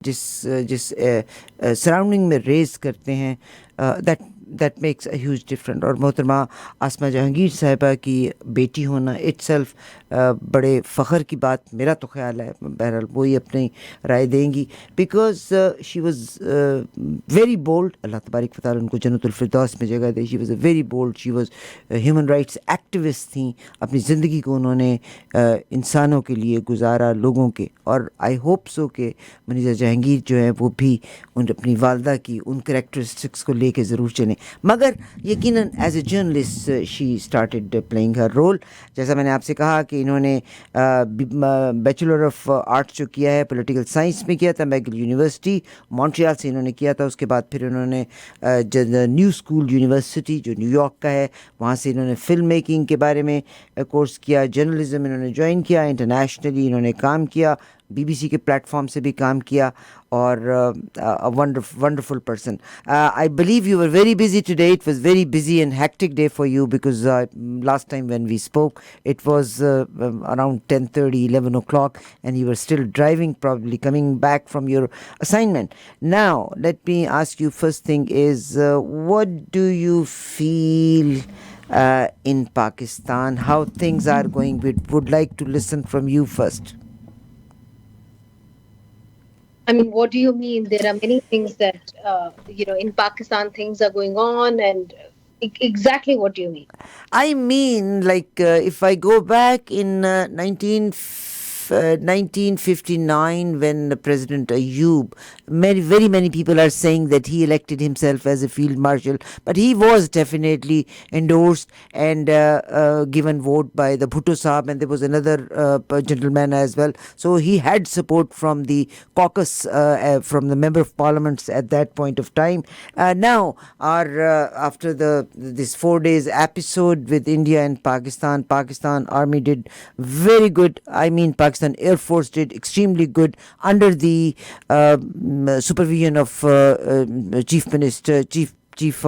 جس سراؤنڈنگ میں ریز کرتے ہیں that makes a huge different. اور محترمہ آسمہ جہانگیر صاحبہ کی بیٹی ہونا اٹ سیلف بڑے فخر کی بات میرا تو خیال ہے. بہرحال وہی اپنی رائے دیں گی because she was very bold. اللہ تبارک و تعالیٰ ان کو جنت الفردوس میں جگہ دے. She was a very bold. She was human rights activist تھیں. اپنی زندگی کو انہوں نے انسانوں کے لیے گزارا, لوگوں کے. اور آئی ہوپ سو کہ منیزہ جہانگیر جو ہیں وہ بھی اپنی والدہ کی ان کریکٹرسٹکس کو لے کے ضرور چلیں. مگر یقیناً as a journalist she started playing her role. جیسا میں نے آپ سے کہا کہ انہوں نے بیچلر آف آرٹس جو کیا ہے پولیٹیکل سائنس میں کیا تھا میگل یونیورسٹی مونٹریال سے انہوں نے کیا تھا. اس کے بعد پھر انہوں نے نیو اسکول یونیورسٹی جو نیو یارک کا ہے وہاں سے انہوں نے فلم میکنگ کے بارے میں کورس کیا. جرنلزم انہوں نے جوائن کیا. انٹرنیشنلی انہوں نے کام کیا. بی بی سی کے پلیٹ فارم سے بھی کام کیا. اور wonderful person. I believe you were very busy today. It was very busy and hectic day for you because last time when we spoke it was around 10:30 11 o'clock and you were still driving, probably coming back from your assignment. Now let me ask you, first thing is what do you feel in Pakistan, how things are going? We would like to listen from you first. I mean, what do you mean? There are many things that, in Pakistan, things are going on, and exactly what do you mean? I mean, like, if I go back in 1959, when President Ayub, very many people are saying that he elected himself as a field marshal, but he was definitely endorsed and given vote by the Bhutto Sahab, and there was another gentleman as well. So he had support from the caucus, from the member of parliaments at that point of time. Now, after this 4 days episode with India and Pakistan Army did very good. I mean, Pakistan Air Force did extremely good under the supervision of Chief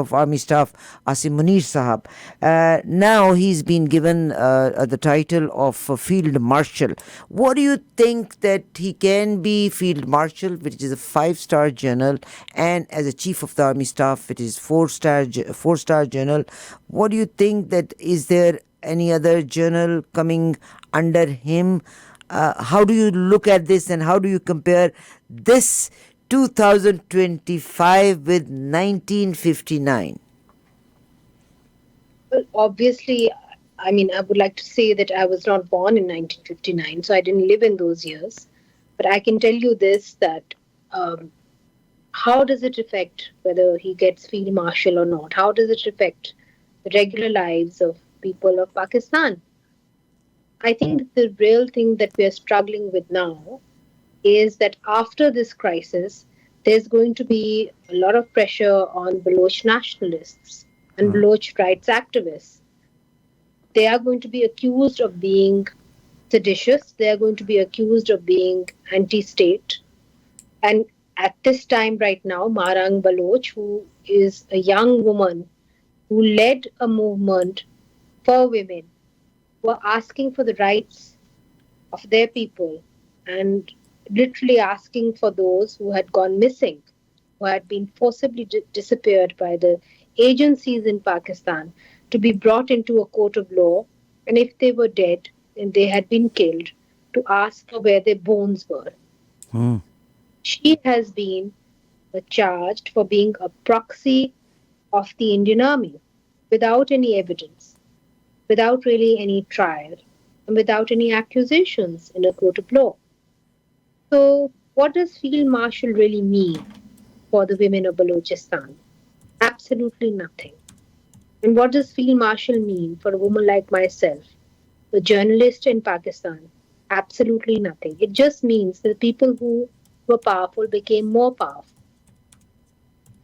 of Army Staff Asim Munir Sahab. Now he's been given the title of Field Marshal. What do you think that he can be Field Marshal, which is a 5-star general, and as a Chief of the Army Staff, it is 4-star general? What do you think that is there any other general coming under him? How do you look at this, and how do you compare this 2025 with 1959? Well, obviously, I mean, I would like to say that I was not born in 1959, so I didn't live in those years. But I can tell you this, that how does it affect whether he gets field marshal or not? How does it affect the regular lives of people of Pakistan? I think the real thing that we are struggling with now is that after this crisis, there's going to be a lot of pressure on Baloch nationalists and Baloch rights activists. They are going to be accused of being seditious. They are going to be accused of being anti-state. And at this time right now, Marang Baloch, who is a young woman who led a movement for women, were asking for the rights of their people and literally asking for those who had gone missing, who had been forcibly disappeared by the agencies in Pakistan, to be brought into a court of law, and if they were dead and they had been killed, to ask for where their bones were. She has been charged for being a proxy of the Indian Army without any evidence, without really any trial, and without any accusations in a court of law. So, what does Field Marshal really mean for the women of Balochistan? Absolutely nothing. And what does Field Marshal mean for a woman like myself, a journalist in Pakistan? Absolutely nothing. It just means that people who were powerful became more powerful,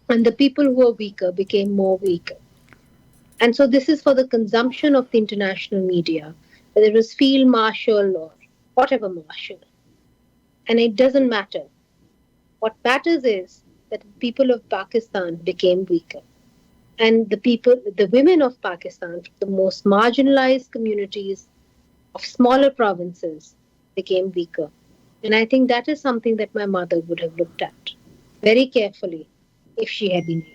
and the people who were weaker became more weaker. And so this is for the consumption of the international media, whether it was Field Marshal or whatever Marshal. And it doesn't matter. What matters is that the people of Pakistan became weaker. And the women of Pakistan, the most marginalized communities of smaller provinces, became weaker. And I think that is something that my mother would have looked at very carefully if she had been here.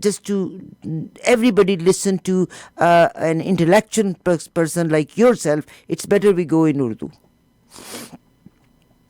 just to everybody listen to an intellectual person like yourself, it's better we go in Urdu.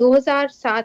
2007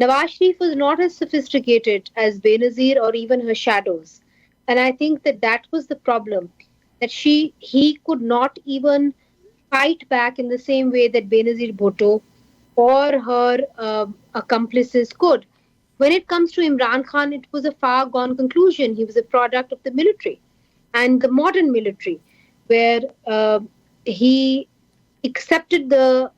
Nawaz Sharif was not as sophisticated as Benazir or even her shadows, and I think that that was the problem. That he could not even fight back in the same way that Benazir Bhutto or her accomplices could. When it comes to Imran Khan, it was a far gone conclusion. He was a product of the military and the modern military, where he accepted the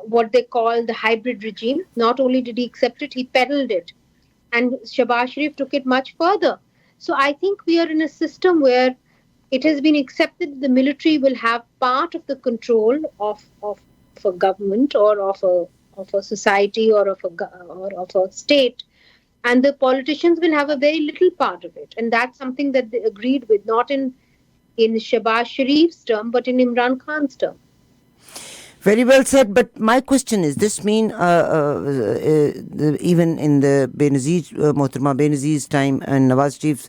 what they call the hybrid regime. Not only did he accept it, he peddled it, and Shahbaz Sharif took it much further. So I think we are in a system where it has been accepted that the military will have part of the control of a government or of a society or of a state, and the politicians will have a very little part of it, and that's something that they agreed with, not in Shahbaz Sharif's term, but in Imran Khan's term. Very well said. But my question is, this mean even in the Benazir, Mohtarma Benazir's time and Nawaz Sharif's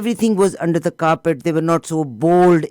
everything was under the carpet. They were not so bold,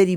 very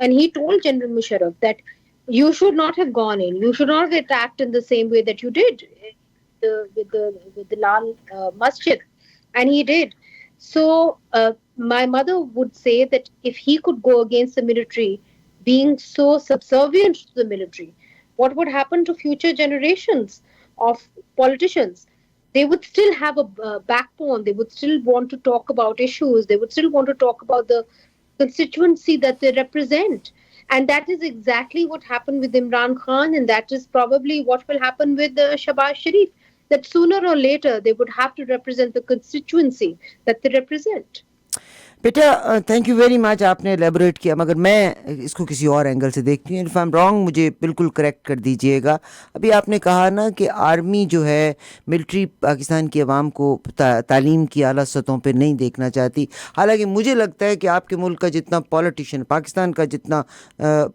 and he told General Musharraf that you should not have gone in, you should not have attacked in the same way that you did with the Lal Masjid, and he did. So my mother would say that if he could go against the military, being so subservient to the military, what would happen to future generations of politicians? They would still have a backbone, they would still want to talk about issues, they would still want to talk about the constituency that they represent. And that is exactly what happened with Imran Khan, and that is probably what will happen with Shahbaz Sharif, that sooner or later they would have to represent the constituency that they represent. Beta thank you very مچ, آپ نے elaborate کیا, مگر میں اس کو کسی اور angle سے دیکھتی ہوں. اف آئی ایم رانگ مجھے بالکل کریکٹ کر دیجئے گا. ابھی آپ نے کہا نا کہ آرمی جو ہے, ملٹری پاکستان کی عوام کو تعلیم کی اعلیٰ سطحوں پہ نہیں دیکھنا چاہتی. حالانکہ مجھے لگتا ہے کہ آپ کے ملک کا جتنا پالیٹیشین, پاکستان کا جتنا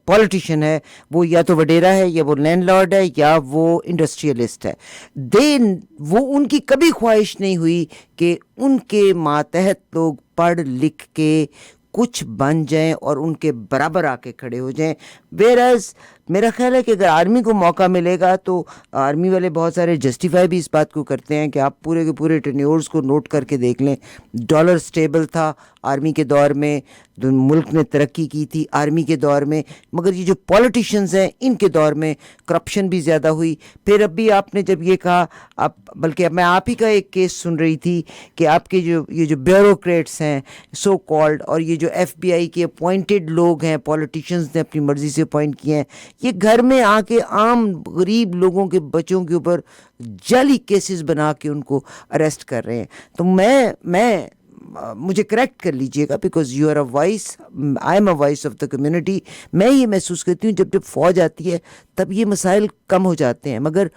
پالیٹیشین ہے, وہ یا تو وڈیرا ہے, یا وہ لینڈ لارڈ ہے, یا وہ انڈسٹریلسٹ ہے. وہ ان کی کبھی خواہش نہیں ہوئی کہ ان کے ماتحت لوگ پڑھ لکھ کے کچھ بن جائیں اور ان کے برابر آ کے کھڑے ہو جائیں. ویئرز میرا خیال ہے کہ اگر آرمی کو موقع ملے گا تو آرمی والے بہت سارے جسٹیفائی بھی اس بات کو کرتے ہیں کہ آپ پورے کے پورے ٹینیورز کو نوٹ کر کے دیکھ لیں. ڈالر سٹیبل تھا آرمی کے دور میں, ملک نے ترقی کی تھی آرمی کے دور میں, مگر یہ جو پولیٹیشنز ہیں ان کے دور میں کرپشن بھی زیادہ ہوئی. پھر اب بھی آپ نے جب یہ کہا, بلکہ اب میں آپ ہی کا ایک کیس سن رہی تھی کہ آپ کے یہ جو بیوروکریٹس ہیں سو کالڈ, اور یہ جو ایف بی آئی کے اپوائنٹڈ لوگ ہیں, پولیٹیشنز نے اپنی مرضی سے اپوائنٹ کیے ہیں, یہ گھر میں آ کے عام غریب لوگوں کے بچوں کے اوپر جعلی کیسز بنا کے ان کو اریسٹ کر رہے ہیں. تو میں مجھے کریکٹ کر لیجئے گا, because you are a voice, I am a voice of the community. میں یہ محسوس کرتی ہوں جب فوج آتی ہے تب یہ مسائل کم ہو جاتے ہیں, مگر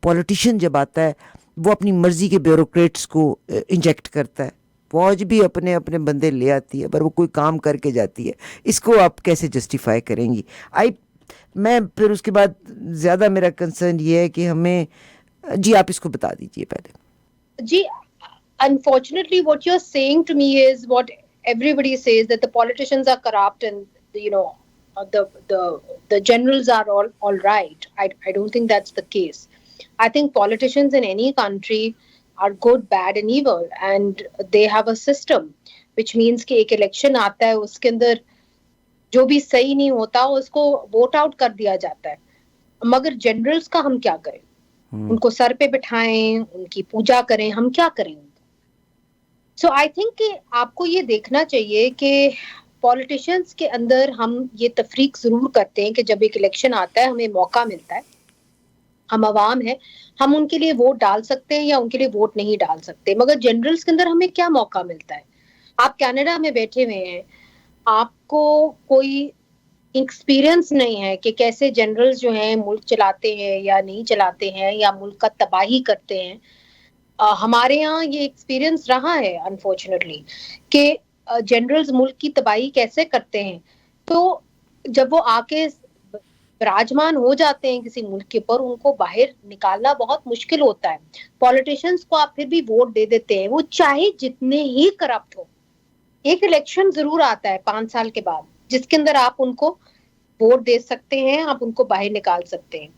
پولیٹیشین جب آتا ہے وہ اپنی مرضی کے بیوروکریٹس کو انجیکٹ کرتا ہے. فوج بھی اپنے بندے لے آتی ہے پر وہ کوئی کام کر کے جاتی ہے. اس کو آپ کیسے جسٹیفائی کریں گی؟ میں پھر اس کے بعد زیادہ میرا کنسرن یہ ہے کہ ہمیں, جی آپ اس کو بتا دیجئے پہلے. جی, unfortunately what you're saying to me is what everybody says, that the politicians are corrupt and the generals are all right. I don't think that's the case. I think politicians in any country are good, bad and evil, and they have a system, which means کہ ایک election آتا ہے, اس کے اندر جو بھی صحیح نہیں ہوتا اس کو ووٹ آؤٹ کر دیا جاتا ہے. مگر جنرلز کا ہم کیا کریں؟ ان کو سر پہ بٹھائیں, ان کی پوجا کریں, ہم کیا کریں؟ سو آئی تھنک کہ آپ کو یہ دیکھنا چاہیے کہ پولیٹیشینس کے اندر ہم یہ تفریق ضرور کرتے ہیں کہ جب ایک الیکشن آتا ہے ہمیں موقع ملتا ہے, ہم عوام ہیں, ہم ان کے لیے ووٹ ڈال سکتے ہیں یا ان کے لیے ووٹ نہیں ڈال سکتے. مگر جنرلز کے اندر ہمیں کیا موقع ملتا ہے؟ آپ کینیڈا میں بیٹھے ہوئے ہیں, آپ کو کوئی ایکسپیرئنس نہیں ہے کہ کیسے جنرلز جو ہیں ملک چلاتے ہیں یا نہیں چلاتے ہیں, یا ملک کا تباہی کرتے ہیں. ہمارے یہاں یہ ایکسپیرئنس رہا ہے انفارچونیٹلی کہ جنرلز ملک کی تباہی کیسے کرتے ہیں. تو جب وہ آ کے براجمان ہو جاتے ہیں کسی ملک کے اوپر, ان کو باہر نکالنا بہت مشکل ہوتا ہے. پولیٹیشنز کو آپ پھر بھی ووٹ دے دیتے ہیں, وہ چاہے جتنے ہی کرپٹ ہو. ایک الیکشن ضرور آتا ہے 5 سال کے بعد جس کے اندر آپ ان کو ووٹ دے سکتے ہیں, آپ ان کو باہر نکال سکتے ہیں.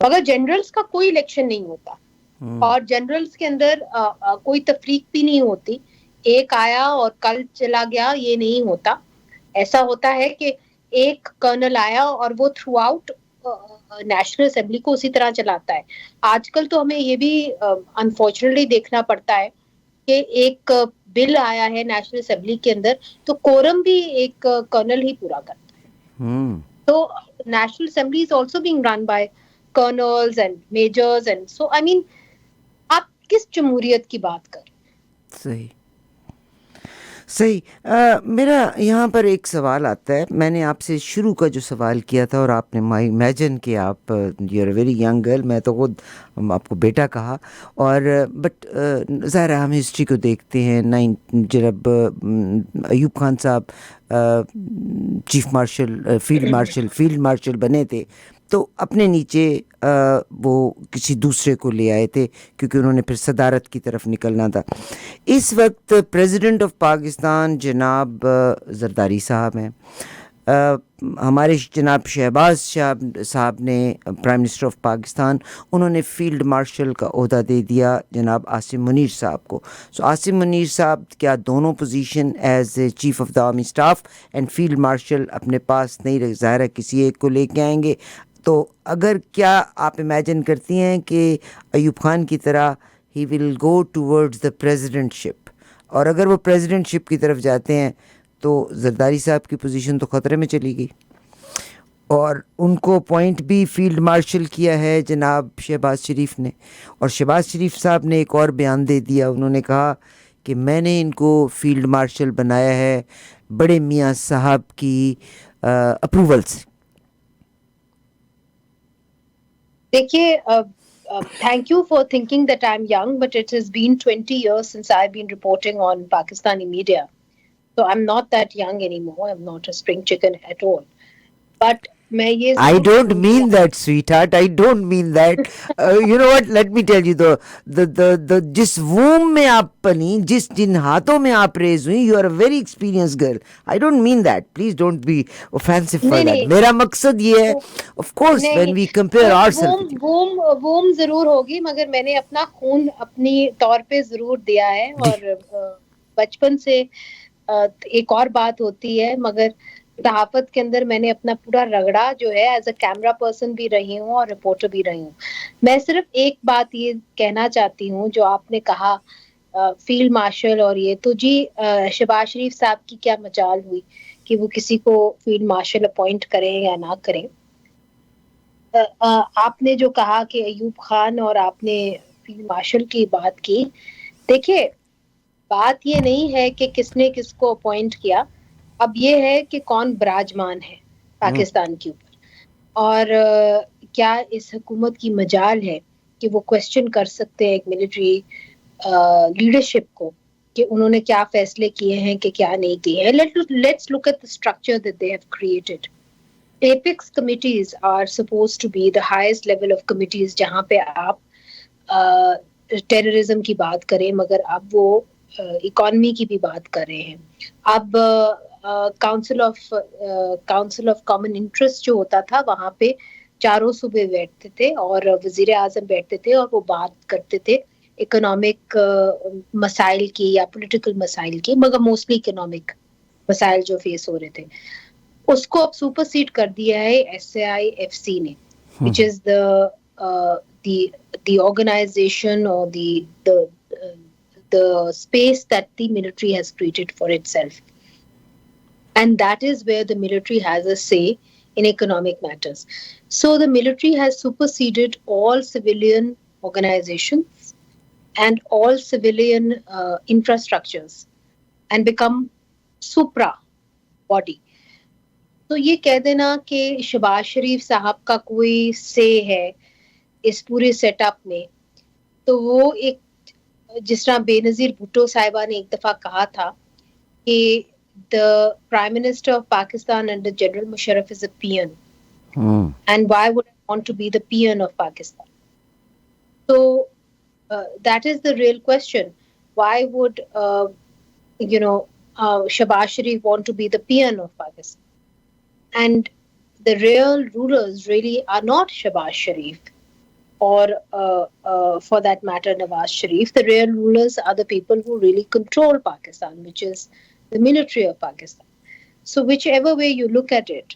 مگر جنرلز کا کوئی الیکشن نہیں ہوتا, اور جنرلز کے اندر کوئی تفریق بھی نہیں ہوتی. ایک آیا اور کل چلا گیا, یہ نہیں ہوتا. ایسا ہوتا ہے کہ ایک کرنل آیا اور وہ تھرو آؤٹ نیشنل اسمبلی کو اسی طرح چلاتا ہے. آج کل تو ہمیں یہ بھی انفارچونیٹلی دیکھنا پڑتا ہے کہ ایک بل آیا ہے نیشنل اسمبلی کے اندر تو کورم بھی ایک کرنل ہی پورا کرتا ہے. تو national assembly is also being run by colonels and majors, and so I mean آپ کس جمہوریت کی بات کر؟ صحیح. میرا یہاں پر ایک سوال آتا ہے. میں نے آپ سے شروع کا جو سوال کیا تھا اور آپ نے امیجن کہ آپ you are a very young girl, میں تو خود آپ کو بیٹا کہا, اور بٹ ظاہر ہے ہم ہسٹری کو دیکھتے ہیں. جب ایوب خان صاحب چیف مارشل فیلڈ مارشل بنے تھے تو اپنے نیچے وہ کسی دوسرے کو لے آئے تھے کیونکہ انہوں نے پھر صدارت کی طرف نکلنا تھا. اس وقت پریزیڈنٹ آف پاکستان جناب زرداری صاحب ہیں. ہمارے جناب شہباز صاحب نے پرائم منسٹر آف پاکستان, انہوں نے فیلڈ مارشل کا عہدہ دے دیا جناب عاصم منیر صاحب کو. سو عاصم منیر صاحب کیا دونوں position as a chief of the army staff and field marshal اپنے پاس نہیں رکھ, ظاہر ہے کسی ایک کو لے کے آئیں گے. تو اگر کیا آپ امیجن کرتی ہیں کہ ایوب خان کی طرح ہی ول گو ٹورڈز دا پریزیڈنٹ شپ, اور اگر وہ پریزیڈنٹ شپ کی طرف جاتے ہیں تو زرداری صاحب کی پوزیشن تو خطرے میں چلی گئی, اور ان کو اپوائنٹ بھی فیلڈ مارشل کیا ہے جناب شہباز شریف نے. اور شہباز شریف صاحب نے ایک اور بیان دے دیا, انہوں نے کہا کہ میں نے ان کو فیلڈ مارشل بنایا ہے بڑے میاں صاحب کی اپروول سے؟ دیکھیے thank you for thinking that I'm young, but it has been 20 years since I've been reporting on Pakistani media. So I'm not that young anymore. I'm not a spring chicken at all. But میں یہ I ضرور don't کہوں گی mean that, sweetheart. I don't mean that. You know what? Let me tell you, the جس womb میں آپ پلی, جن ہاتھوں میں آپ ریز ہوئی, you are a very experienced girl. I don't mean that. Please don't be offensive for that. میرا مقصد یہ ہے, of course, when we compare ourselves with you. ووم ضرور ہوگی, مگر میں نے اپنا خون اپنی طور پہ ضرور دیا ہے, اور بچپن سے ایک اور بات ہوتی ہے, مگر صحافت کے اندر میں نے اپنا پورا رگڑا جو ہے ایز اے کیمرہ پرسن بھی رہی ہوں اور رپورٹر بھی رہی ہوں. میں صرف ایک بات یہ کہنا چاہتی ہوں, جو آپ نے کہا فیلڈ مارشل اور یہ, تو جی شہباز شریف صاحب کی کیا مجال ہوئی کہ وہ کسی کو فیلڈ مارشل اپوائنٹ کریں یا نہ کریں. آپ نے جو کہا کہ ایوب خان اور آپ نے فیلڈ مارشل کی بات کی, دیکھیے بات یہ نہیں ہے کہ کس نے کس کو اپوائنٹ کیا, اب یہ ہے کہ کون براجمان ہے پاکستان کے اوپر, اور کیا اس حکومت کی مجال ہے کہ وہ کوشچن کر سکتے ہیں ایک ملٹری لیڈرشپ کو کہ انہوں نے کیا فیصلے کیے ہیں کہ کیا نہیں کیے ہیں. Let's look at the structure that they have created. Apex committees are supposed to be the highest level of committees جہاں پہ آپ ٹیررزم کی بات کریں, مگر اب وہ اکانومی کی بھی بات کر رہے ہیں. اب کاؤنسل آف کامن انٹرسٹ جو ہوتا تھا, وہاں پہ چاروں صوبے بیٹھتے تھے اور وزیر اعظم بیٹھتے تھے اور وہ بات کرتے تھے اکنامک مسائل کی یا پولیٹیکل مسائل کی, مگر موسٹلی اکنامک مسائل جو فیس ہو رہے تھے. اس کو اب سپر سیڈ کر دیا ہے SAIFC نے, which is the organization or the space that the military has created for itself. And that is where the military has a say in economic matters. So the military has superseded all civilian organizations and all civilian infrastructures and become supra body. تو یہ کہہ دینا کہ شہباز شریف صاحب کا کوئی سے ہے اس پورے سیٹ اپ میں, تو وہ ایک جس طرح بے نظیر بھٹو صاحبہ نے ایک دفعہ کہا تھا کہ the Prime Minister of Pakistan under General Musharraf is a peon. And why would I want to be the peon of Pakistan? So that is the real question. Why would Shehbaz Sharif want to be the peon of Pakistan? And the real rulers really are not Shehbaz Sharif or for that matter Nawaz Sharif. The real rulers are the people who really control Pakistan, which is the military of Pakistan. So whichever way you look at it,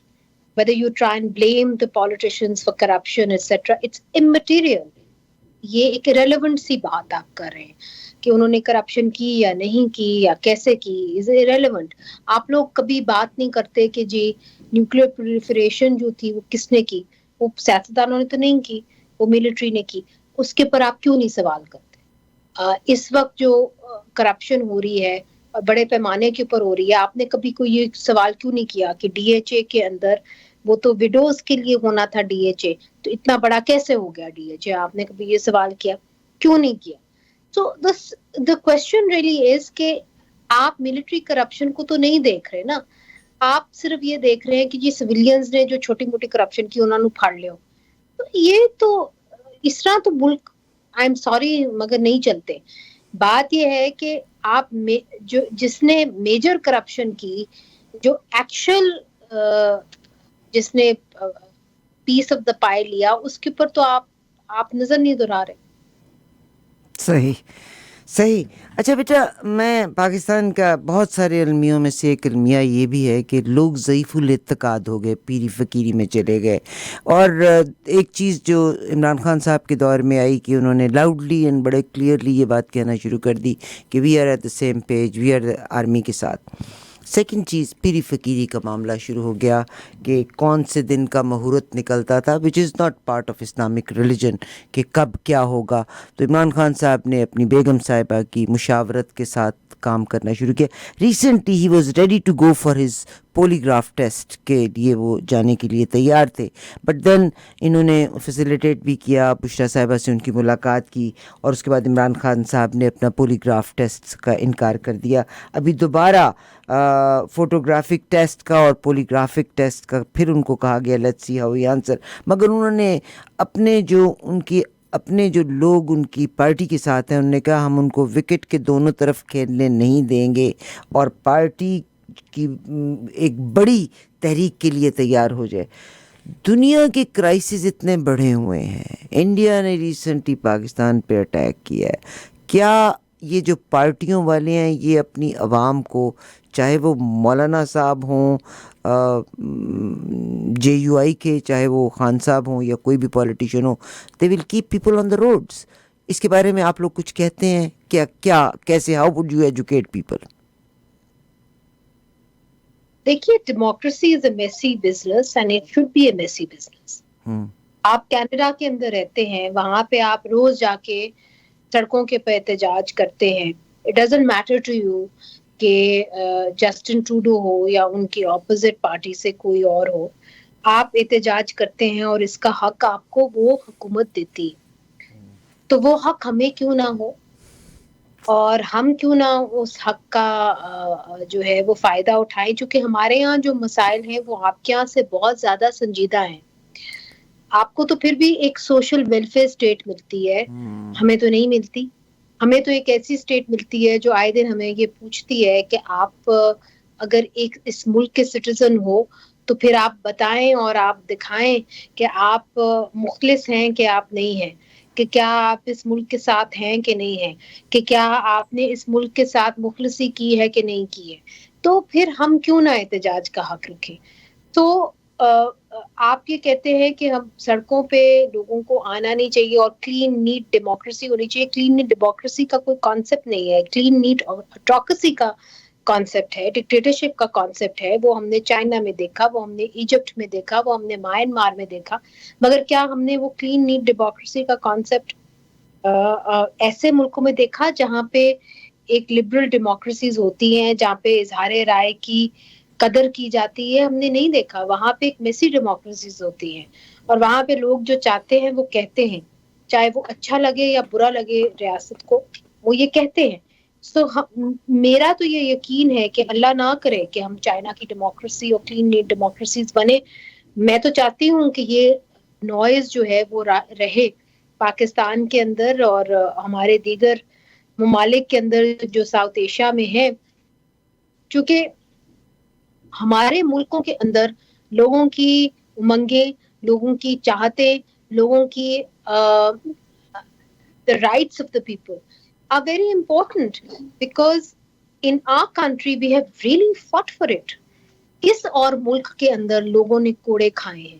whether you try and blame the politicians for corruption, etc., it's immaterial. یہ ایک irrelevant سی بات آپ کر رہے ہیں کہ انہوں نے کرپشن کی یا نہیں کی یا کیسے کی, is irrelevant. آپ لوگ کبھی بات نہیں کرتے کہ جی نیوکلیئر پرولیفریشن جو تھی وہ کس نے کی, وہ سیاستدانوں نے تو نہیں کی, وہ ملٹری نے کی, اس کے پر آپ کیوں نہیں سوال کرتے؟ اس وقت جو کرپشن ہو رہی ہے اور بڑے پیمانے کے اوپر ہو رہی ہے, آپ نے کبھی کوئی یہ سوال کیوں نہیں کیا کہ DHA کے اندر وہ تو وڈوز کے لیے ہونا تھا DHA, تو اتنا بڑا کیسے ہو گیا DHA؟ آپ نے کبھی یہ سوال کیا؟ کیوں نہیں کیا؟ سو the question really is کہ آپ ملٹری کرپشن کو تو نہیں دیکھ رہے نا, آپ صرف یہ دیکھ رہے ہیں کہ جی سویلینز نے جو چھوٹی موٹی کرپشن کی انہوں نے پھاڑ لیا. تو یہ تو اس طرح تو ملک آئی ایم سوری مگر نہیں چلتے. بات یہ ہے کہ آپ جس نے میجر کرپشن کی, جو ایکچوئل جس نے پیس آف دا پائی لیا, اس کے اوپر تو آپ نظر نہیں دہرا رہے. صحیح. اچھا بیٹا, میں پاکستان کا بہت سارے المیوں میں سے ایک المیہ یہ بھی ہے کہ لوگ ضعیف الاعتقاد ہو گئے, پیری فقیری میں چلے گئے. اور ایک چیز جو عمران خان صاحب کے دور میں آئی کہ انہوں نے لاؤڈلی اینڈ بڑے کلیئرلی یہ بات کہنا شروع کر دی کہ we are at the same page, we are army کے ساتھ. سیکنڈ چیز پیری فقیری کا معاملہ شروع ہو گیا کہ کون سے دن کا مہورت نکلتا تھا which is not part of Islamic religion کہ کب کیا ہوگا. تو عمران خان صاحب نے اپنی بیگم صاحبہ کی مشاورت کے ساتھ کام کرنا شروع کیا. Recently he was ready to go for his polygraph test کے لیے وہ جانے کے لیے تیار تھے, بٹ دین انہوں نے فیسیلیٹیٹ بھی کیا, بشریٰ صاحبہ سے ان کی ملاقات کی, اور اس کے بعد عمران خان صاحب نے اپنا پولیگراف ٹیسٹ کا انکار کر دیا. ابھی دوبارہ فوٹوگرافک ٹیسٹ کا اور پولیگرافک ٹیسٹ کا پھر ان کو کہا گیا let's see how he answer, مگر انہوں نے اپنے جو لوگ ان کی پارٹی کے ساتھ ہیں انہوں نے کہا ہم ان کو وکٹ کے دونوں طرف کھیلنے نہیں دیں گے اور پارٹی کی ایک بڑی تحریک کے لیے تیار ہو جائے. دنیا کے کرائسس اتنے بڑھے ہوئے ہیں, انڈیا نے ریسنٹلی پاکستان پہ اٹیک کیا ہے, کیا یہ جو پارٹیوں والے ہیں یہ اپنی عوام کو, چاہے وہ مولانا صاحب ہوں JUI کے, چاہے وہ خان صاحب ہوں یا کوئی بھی پولیٹیشین ہو, they will keep people on the roads. اس کے بارے میں آپ لوگ کچھ کہتے ہیں کیا کیسے, how would you educate people? دیکھیے, democracy is a messy business and it should be a messy business. آپ کینیڈا کے اندر رہتے ہیں, وہاں پہ آپ روز جا کے سڑکوں کے پہ احتجاج کرتے ہیں. It doesn't matter to you کہ جسٹن ٹروڈو ہو یا ان کی اپوزٹ پارٹی سے کوئی اور ہو, آپ احتجاج کرتے ہیں اور اس کا حق آپ کو وہ حکومت دیتی ہے. تو وہ حق ہمیں کیوں نہ ہو, اور ہم کیوں نہ اس حق کا جو ہے وہ فائدہ اٹھائیں, چونکہ ہمارے یہاں جو مسائل ہیں وہ آپ کے یہاں سے بہت زیادہ سنجیدہ ہیں. آپ کو تو پھر بھی ایک سوشل ویلفیئر اسٹیٹ ملتی ہے, ہمیں تو نہیں ملتی. ہمیں تو ایک ایسی اسٹیٹ ملتی ہے جو آئے دن ہمیں یہ پوچھتی ہے کہ آپ اگر ایک اس ملک کے سٹیزن ہو تو پھر آپ بتائیں اور آپ دکھائیں کہ آپ مخلص ہیں کہ آپ نہیں ہیں, کہ کیا آپ اس ملک کے ساتھ ہیں کہ نہیں ہیں, کہ کیا آپ نے اس ملک کے ساتھ مخلصی کی ہے کہ نہیں کی ہے. تو پھر ہم کیوں نہ احتجاج کا حق رکھیں. تو آپ یہ کہتے ہیں کہ ہم سڑکوں پہ لوگوں کو آنا نہیں چاہیے اور کلین نیٹ ڈیموکریسی ہونی چاہیے. کلین نیٹ ڈیموکریسی کا کوئی کانسیپٹ نہیں ہے, کلین نیٹ آٹوکریسی کا کانسیپٹ ہے, ڈکٹیٹرشپ کا کانسیپٹ ہے. وہ ہم نے چائنا میں دیکھا, وہ ہم نے ایجپٹ میں دیکھا, وہ ہم نے میانمار میں دیکھا, مگر کیا ہم نے وہ کلین نیٹ ڈیموکریسی کا کانسیپٹ ایسے ملکوں میں دیکھا جہاں پہ ایک لبرل ڈیموکریسیز ہوتی ہیں, جہاں پہ اظہار رائے کی قدر کی جاتی ہے؟ ہم نے نہیں دیکھا. وہاں پہ ایک میسی ڈیموکریسیز ہوتی ہیں اور وہاں پہ لوگ جو چاہتے ہیں وہ کہتے ہیں, چاہے وہ اچھا لگے یا برا لگے ریاست کو, وہ یہ کہتے ہیں. سو میرا تو یہ یقین ہے کہ اللہ نہ کرے کہ ہم چائنا کی ڈیموکریسی اور کلین نیٹ ڈیموکریسیز بنے. میں تو چاہتی ہوں کہ یہ نوائز جو ہے وہ رہے پاکستان کے اندر اور ہمارے دیگر ممالک کے اندر جو ساؤتھ ایشیا میں ہے, چونکہ ہمارے ملکوں کے اندر لوگوں کی امنگیں, لوگوں کی چاہتیں, لوگوں کی the rights of the people are very important because in our country we have really fought for it. کس اور ملک کے اندر لوگوں نے کوڑے کھائے ہیں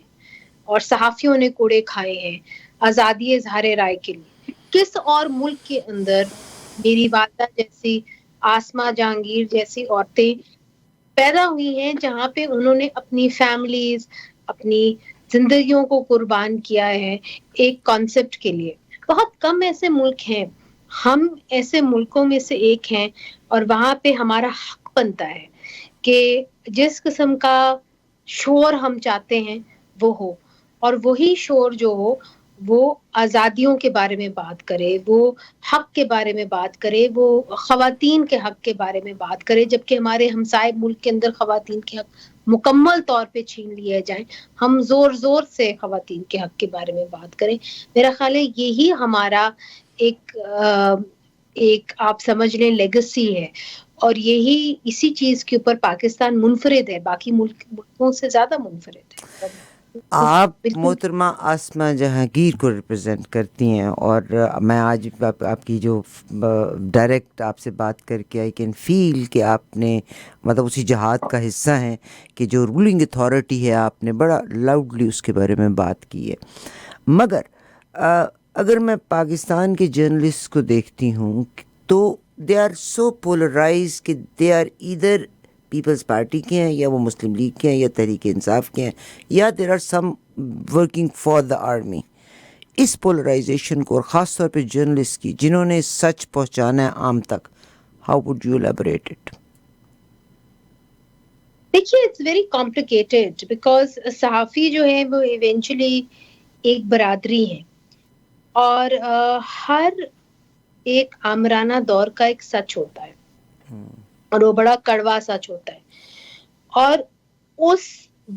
اور صحافیوں نے کوڑے کھائے ہیں آزادی اظہار رائے کے لیے؟ کس اور ملک کے اندر میری والدہ جیسی, آسما جہانگیر جیسی عورتیں پیدا ہوئی ہیں جہاں پہ انہوں نے اپنی فیملیز, اپنی زندگیوں کو قربان کیا ہے ایک کانسیپٹ کے لیے؟ بہت کم ایسے ملک ہیں, ہم ایسے ملکوں میں سے ایک ہیں, اور وہاں پہ ہمارا حق بنتا ہے کہ جس قسم کا شور ہم چاہتے ہیں وہ ہو, اور وہی شور جو ہو وہ آزادیوں کے بارے میں بات کرے, وہ حق کے بارے میں بات کرے, وہ خواتین کے حق کے بارے میں بات کرے. جبکہ ہمارے ہمسائے ملک کے اندر خواتین کے حق مکمل طور پہ چھین لیے جائیں, ہم زور زور سے خواتین کے حق کے بارے میں بات کریں. میرا خیال ہے یہی ہمارا ایک آپ سمجھ لیں لیگسی ہے, اور یہی اسی چیز کے اوپر پاکستان منفرد ہے, باقی ملکوں سے زیادہ منفرد ہے. آپ بالکل محترمہ آسما جہانگیر کو ریپرزینٹ کرتی ہیں, اور میں آج آپ کی جو ڈائریکٹ آپ سے بات کر کے آئی کین فیل کہ آپ نے مطلب اسی جہاد کا حصہ ہیں کہ جو رولنگ اتھارٹی ہے آپ نے بڑا لاؤڈلی اس کے بارے میں بات کی ہے. مگر اگر میں پاکستان کے جرنلسٹ کو دیکھتی ہوں تو دے آر سو پولرائز کہ they are either Peoples Party کے ہیں یا وہ مسلم لیگ کے ہیں یا تحریک انصاف کے ہیں یا there are some working for the army. اس پولرائزیشن کو اور خاص طور پہ جرنلسٹ کی جنہوں نے سچ پہنچانا ہے عام تک, how would you elaborate it? دیکھیے اٹس ویری کمپلیکیٹڈ بیکاز صحافی جو ہے وہ ایونچولی ایک برادری ہے اور ہر ایک آمرانہ دور کا ایک سچ ہوتا ہے اور وہ بڑا کڑوا سچ ہوتا ہے, اور اس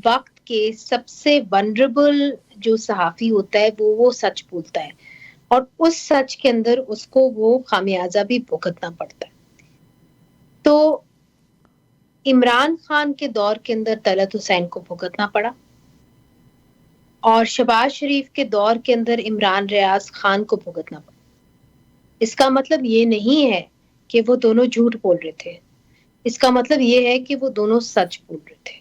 وقت کے سب سے ونربل جو صحافی ہوتا ہے وہ سچ بولتا ہے اور اس سچ کے اندر اس کو وہ خامیازہ بھی بھگتنا پڑتا ہے. تو عمران خان کے دور کے اندر طلعت حسین کو بھگتنا پڑا اور شہباز شریف کے دور کے اندر عمران ریاض خان کو بھگتنا پڑا. اس کا مطلب یہ نہیں ہے کہ وہ دونوں جھوٹ بول رہے تھے, اس کا مطلب یہ ہے کہ وہ دونوں سچ بول رہے تھے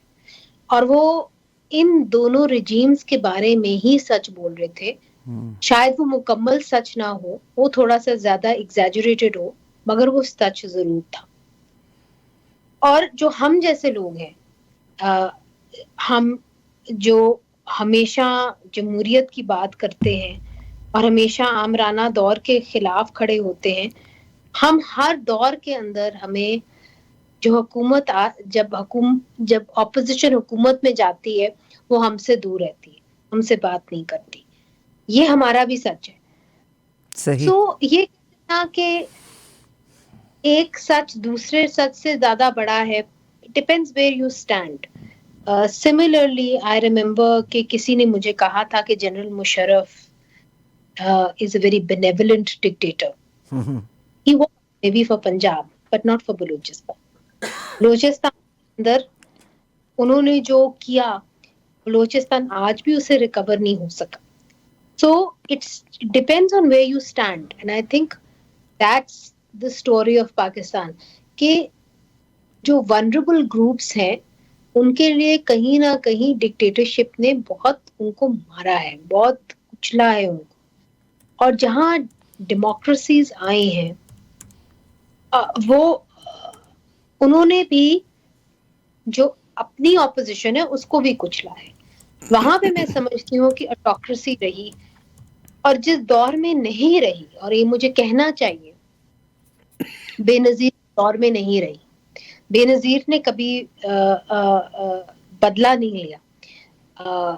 اور وہ ان دونوں رجیمز کے بارے میں ہی سچ بول رہے تھے. شاید وہ مکمل سچ نہ ہو, وہ تھوڑا سا زیادہ ایگزیجریٹڈ ہو, مگر وہ سچ ضرور تھا. اور جو ہم جیسے لوگ ہیں, ہم جو ہمیشہ جمہوریت کی بات کرتے ہیں اور ہمیشہ آمرانہ دور کے خلاف کھڑے ہوتے ہیں, ہم ہر دور کے اندر ہمیں جو حکومت جب اپوزیشن حکومت میں جاتی ہے وہ ہم سے دور رہتی ہے, ہم سے بات نہیں کرتی. یہ ہمارا بھی سچ ہے. صحیح. سو یہ کہنا کہ ایک سچ دوسرے سچ سے زیادہ بڑا ہے, depends where you stand. Similarly I remember کہ کسی نے مجھے کہا تھا کہ general Musharraf is a very benevolent dictator. He was maybe for Punjab, but not for Balochistan. Balochistan کے اندر انہوں نے جو کیا, بلوچستان آج بھی اسے ریکور نہیں ہو سکا. So it depends on where you stand, and I think that's the story of Pakistan. کہ جو vulnerable groups ہیں ان کے لیے کہیں نہ کہیں ڈکٹیٹرشپ نے بہت ان کو مارا ہے, بہت کچلا ہے ان کو. اور جہاں ڈیموکریسیز آئی ہیں وہ انہوں نے بھی جو اپنی اپوزیشن ہے اس کو بھی کچلا ہے. وہاں پہ میں سمجھتی ہوں کہ آٹوکریسی رہی, اور جس دور میں نہیں رہی, اور یہ مجھے کہنا چاہیے, بے نظیر دور میں نہیں رہی. بے نظیر نے کبھی بدلہ نہیں لیا.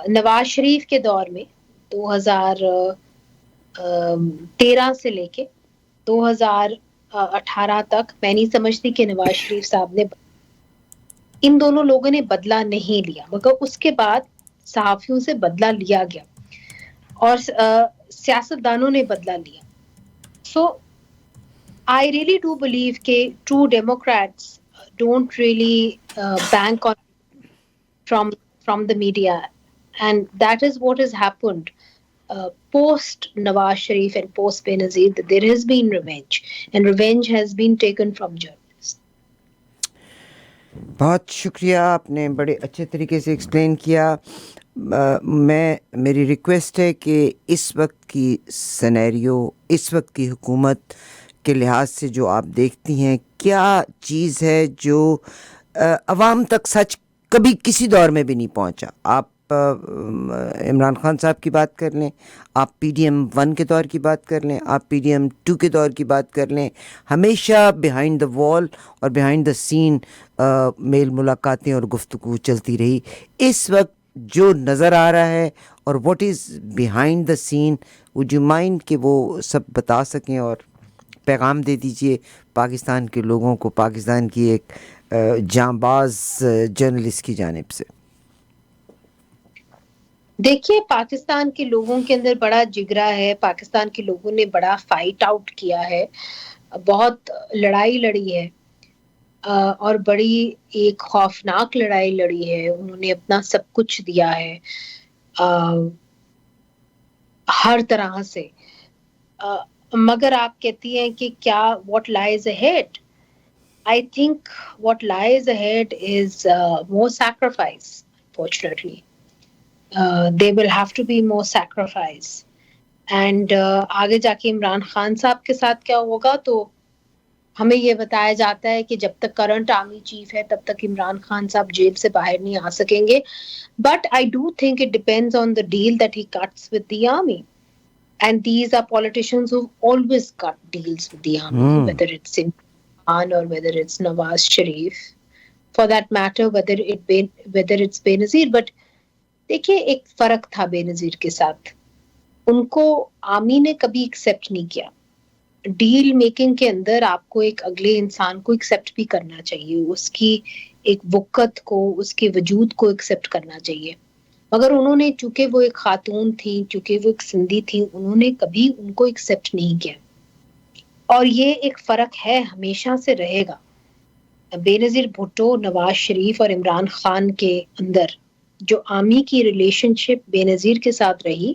نواز شریف کے دور میں 2013 سے لے کے 2018 تک میں نہیں سمجھتی کہ نواز شریف صاحب نے, ان دونوں لوگوں نے بدلہ نہیں لیا, مگر اس کے بعد صحافیوں سے بدلہ لیا گیا اور سیاستدانوں نے بدلہ لیا. سو I really do believe کہ true Democrats don't really bank on from the media, and that is what has happened post Nawaz Sharif and post Benazir, that there has been revenge, and revenge has been taken from journalists. بہت شکریہ, آپ نے بڑے اچھے طریقے سے explain کیا. میری ریکویسٹ ہے کہ اس وقت کی سینیریو, اس وقت کی حکومت کے لحاظ سے جو آپ دیکھتی ہیں, کیا چیز ہے جو عوام تک سچ کبھی کسی دور میں بھی نہیں پہنچا؟ آپ عمران خان صاحب کی بات کر لیں, آپ PDM-1 کے دور کی بات کر لیں, آپ PDM-2 کے دور کی بات کر لیں, ہمیشہ بیہائنڈ دا وال اور بیہائنڈ دا سین میل ملاقاتیں اور گفتگو چلتی رہی. اس وقت جو نظر آ رہا ہے اور what is behind the scene, would you mind کہ وہ سب بتا سکیں اور پیغام دے دیجئے پاکستان کے لوگوں کو, پاکستان کی ایک جانباز جرنلسٹ کی جانب سے؟ دیکھیے, پاکستان کے لوگوں کے اندر بڑا جگرا ہے, پاکستان کے لوگوں نے بڑا فائٹ آؤٹ کیا ہے, بہت لڑائی لڑی ہے, اور بڑی ایک خوفناک لڑائی لڑی ہے. انہوں نے اپنا سب کچھ دیا ہے ہر طرح سے. مگر آپ کہتی ہیں کہ کیا what lies ahead? I think what lies ahead is more sacrifice, fortunately. There will have to be more sacrifice. And آگے جا کے عمران خان صاحب کے ساتھ کیا ہوگا تو ہمیں یہ بتایا جاتا ہے کہ جب تک کرنٹ آرمی چیف ہے تب تک عمران خان صاحب جیل سے باہر نہیں آ سکیں گے. But I do think it depends on the deal that he cuts with the army. And these are politicians who've always cut deals with the army, whether it's Imran Khan or whether it's Nawaz Sharif, for that matter, whether it's Benazir. But دیکھیے ایک فرق تھا بینظیر کے ساتھ. ان کو army نے کبھی accept نہیں کیا. ڈیل میکنگ کے اندر آپ کو ایک اگلے انسان کو ایکسیپٹ بھی کرنا چاہیے, اس کی ایک وقت کو, اس کے وجود کو ایکسیپٹ کرنا چاہیے. مگر انہوں نے, چونکہ وہ ایک خاتون تھیں, چونکہ وہ ایک سندھی تھیں, انہوں نے کبھی ان کو ایکسیپٹ نہیں کیا. اور یہ ایک فرق ہے, ہمیشہ سے رہے گا. بینظیر بھٹو, نواز شریف اور عمران خان کے اندر جو آرمی کی ریلیشن شپ بینظیر کے ساتھ رہی,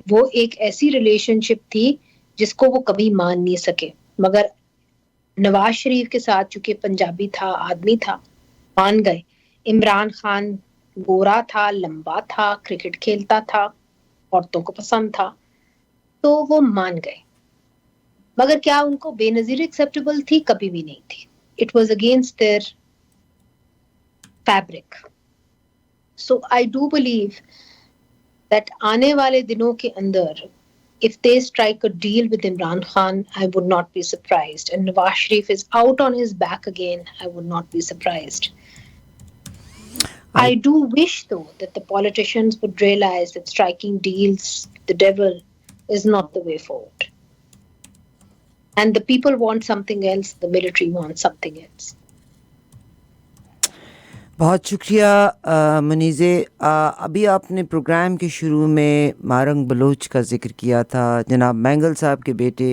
وہ ایک ایسی ریلیشن شپ تھی جس کو وہ کبھی مان نہیں سکے. مگر نواز شریف کے ساتھ چونکہ پنجابی تھا, آدمی تھا, مان گئے. عمران خان گورا تھا, لمبا تھا, کرکٹ کھیلتا تھا, عورتوں کو پسند تھا, تو وہ مان گئے. مگر کیا ان کو بے نظیر ایکسیپٹیبل تھی؟ کبھی بھی نہیں تھی. It was against their fabric. So I do believe that آنے والے دنوں کے اندر if they strike a deal with Imran Khan, I would not be surprised. And Nawaz Sharif is out on his back again, I would not be surprised. I do wish, though, that the politicians would realize that striking deals with the devil is not the way forward. And the people want something else, the military wants something else. بہت شکریہ منیزے. ابھی آپ نے programme کے شروع میں morning Baloch کا ذکر کیا تھا. جناب مینگل صاحب کے بیٹے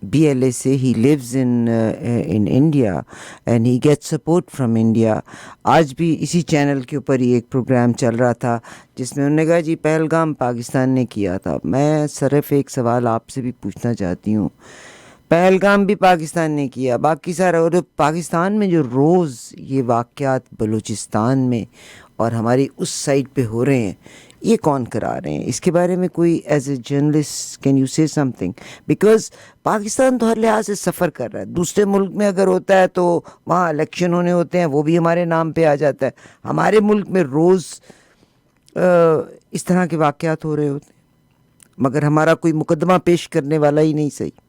بی ایل اے سے, he lives in India and he get support from India. آج بھی اسی چینل کے اوپر ہی ایک پروگرام چل رہا تھا جس میں انہوں نے کہا جی پہلگام پاکستان نے کیا تھا. میں صرف ایک سوال آپ سے بھی پوچھنا چاہتی ہوں, پہلگام بھی پاکستان نے کیا, باقی سارا, اور پاکستان میں جو روز یہ واقعات بلوچستان میں اور ہماری اس سائڈ پہ ہو رہے ہیں, یہ کون کرا رہے ہیں؟ اس کے بارے میں کوئی as a journalist can you سے سم تھنگ؟ بیکاز پاکستان تو ہر لحاظ سے سفر کر رہا ہے. دوسرے ملک میں اگر ہوتا ہے تو وہاں الیکشن ہونے ہوتے ہیں, وہ بھی ہمارے نام پہ آ جاتا ہے. ہمارے ملک میں روز اس طرح کے واقعات ہو رہے ہوتے ہیں, مگر ہمارا کوئی مقدمہ پیش کرنے والا ہی نہیں. صحیح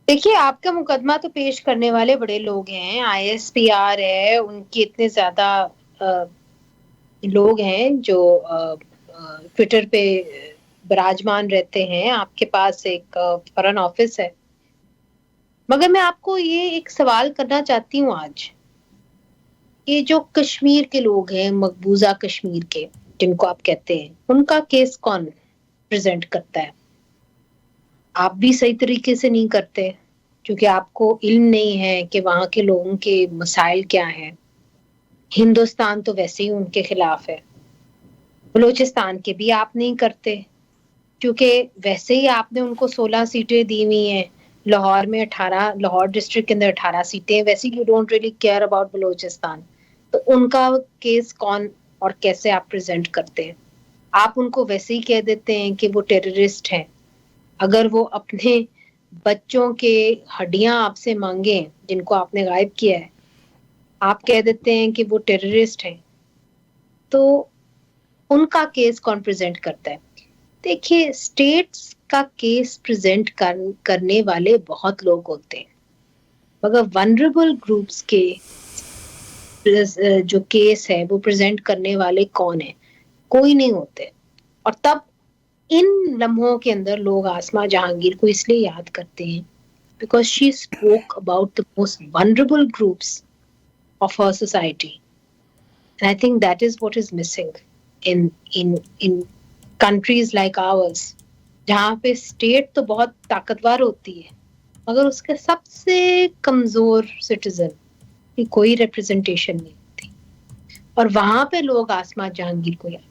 دیکھیے, آپ کا مقدمہ تو پیش کرنے والے بڑے لوگ ہیں, آئی ایس پی آر ہے, ان کی اتنے زیادہ لوگ ہیں جو ٹویٹر پہ براجمان رہتے ہیں. آپ کے پاس ایک فارن آفس ہے. مگر میں آپ کو یہ ایک سوال کرنا چاہتی ہوں آج, یہ جو کشمیر کے لوگ ہیں, مقبوضہ کشمیر کے جن کو آپ کہتے ہیں, ان کا کیس کون پریزنٹ کرتا ہے؟ آپ بھی صحیح طریقے سے نہیں کرتے, کیونکہ آپ کو علم نہیں ہے کہ وہاں کے لوگوں کے مسائل کیا ہیں. ہندوستان تو ویسے ہی ان کے خلاف ہے. بلوچستان کے بھی آپ نہیں کرتے, کیونکہ ویسے ہی آپ نے ان کو 16 سیٹیں دی ہوئی ہیں. لاہور میں 18, لاہور ڈسٹرکٹ کے اندر 18 سیٹیں. ویسے you don't really care about Balochistan. تو ان کا کیس کون اور کیسے آپ پریزنٹ کرتے ہیں؟ آپ ان کو ویسے ہی کہہ دیتے ہیں کہ وہ ٹیررسٹ ہیں. اگر وہ اپنے بچوں کے ہڈیاں آپ سے مانگیں جن کو آپ نے غائب کیا ہے, آپ کہہ دیتے ہیں کہ وہ ٹیررسٹ ہیں. تو ان کا کیس کون پریزنٹ کرتا ہے؟ دیکھیے, اسٹیٹس کا کیس پریزنٹ کرنے والے بہت لوگ ہوتے ہیں, مگر ونریبل گروپس کے جو کیس ہے وہ پریزنٹ کرنے والے کون ہیں؟ کوئی نہیں ہوتے. اور تب ان لمحوں کے اندر لوگ آسما جہانگیر کو اس لیے یاد کرتے ہیں because she spoke about the most vulnerable groups of her society. And I think that is what is missing in countries like ours, جہاں پہ اسٹیٹ تو بہت طاقتور ہوتی ہے مگر اس کے سب سے کمزور سٹیزن کی کوئی ریپرزنٹیشن نہیں ہوتی, اور وہاں پہ لوگ آسما جہانگیر کو یاد.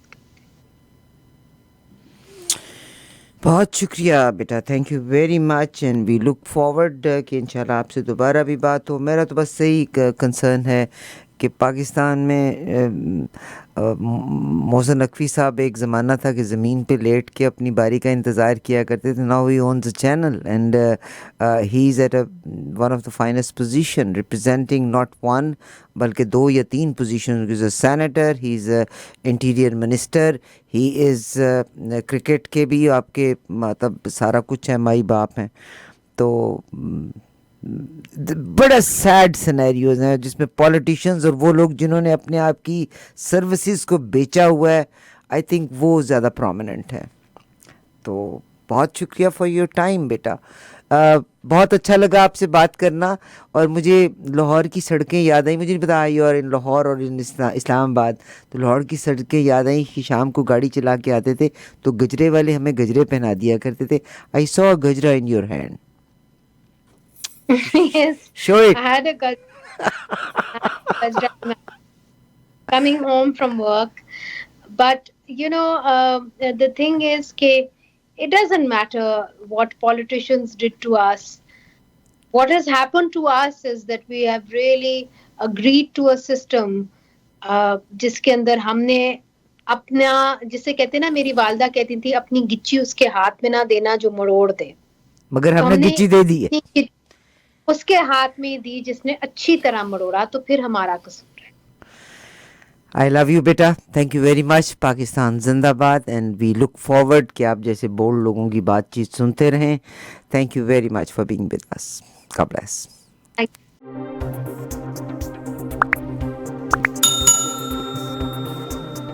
بہت شکریہ بیٹا, thank you very much, and we look forward کہ انشاءاللہ آپ سے دوبارہ بھی بات ہو. میرا تو بس یہی کنسرن ہے کہ پاکستان میں محسن نقوی صاحب ایک زمانہ تھا کہ زمین پہ لیٹ کے اپنی باری کا انتظار کیا کرتے تھے. Now he owns a channel and he is at one of the finest position representing not one بلکہ 2 یا 3 position. He is a senator, he is a interior minister, he is cricket کے بھی آپ کے مطلب سارا کچھ ہے, مائی باپ ہیں. تو بڑا سیڈ سینیریوز ہیں جس میں پولیٹیشنز اور وہ لوگ جنہوں نے اپنے آپ کی سروسز کو بیچا ہوا ہے, آئی تھنک وہ زیادہ پرومیننٹ ہے. تو بہت شکریہ فار یور ٹائم بیٹا. بہت اچھا لگا آپ سے بات کرنا, اور مجھے لاہور کی سڑکیں یاد آئیں. مجھے نہیں پتا آئی اور ان لاہور اور ان اسلام آباد, تو لاہور کی سڑکیں یاد آئیں کہ شام کو گاڑی چلا کے آتے تھے تو گجرے والے ہمیں گجرے پہنا دیا کرتے تھے. I saw a gajra in your hand. Yes, Show it. I had a gajra coming home from work. But the thing is it doesn't matter what politicians did to us. What has happened to us is that we have really agreed to a system jiske andar humne apna, jise kehte na, meri walida kehti thi apni gichi uske haath mein na dena jo marod de. مگر ہم نے گچی دے دی ہے. اس کے ہاتھ میں دی جس نے اچھی طرح مروڑا, تو پھر ہمارا قصور ہے. آئی لو یو بیٹا, thank you very much. Pakistan زندہ باد, اینڈ وی لک فارورڈ کہ آپ جیسے بولڈ لوگوں کی بات چیت سنتے رہیں. Thank you very much for being with us. God bless.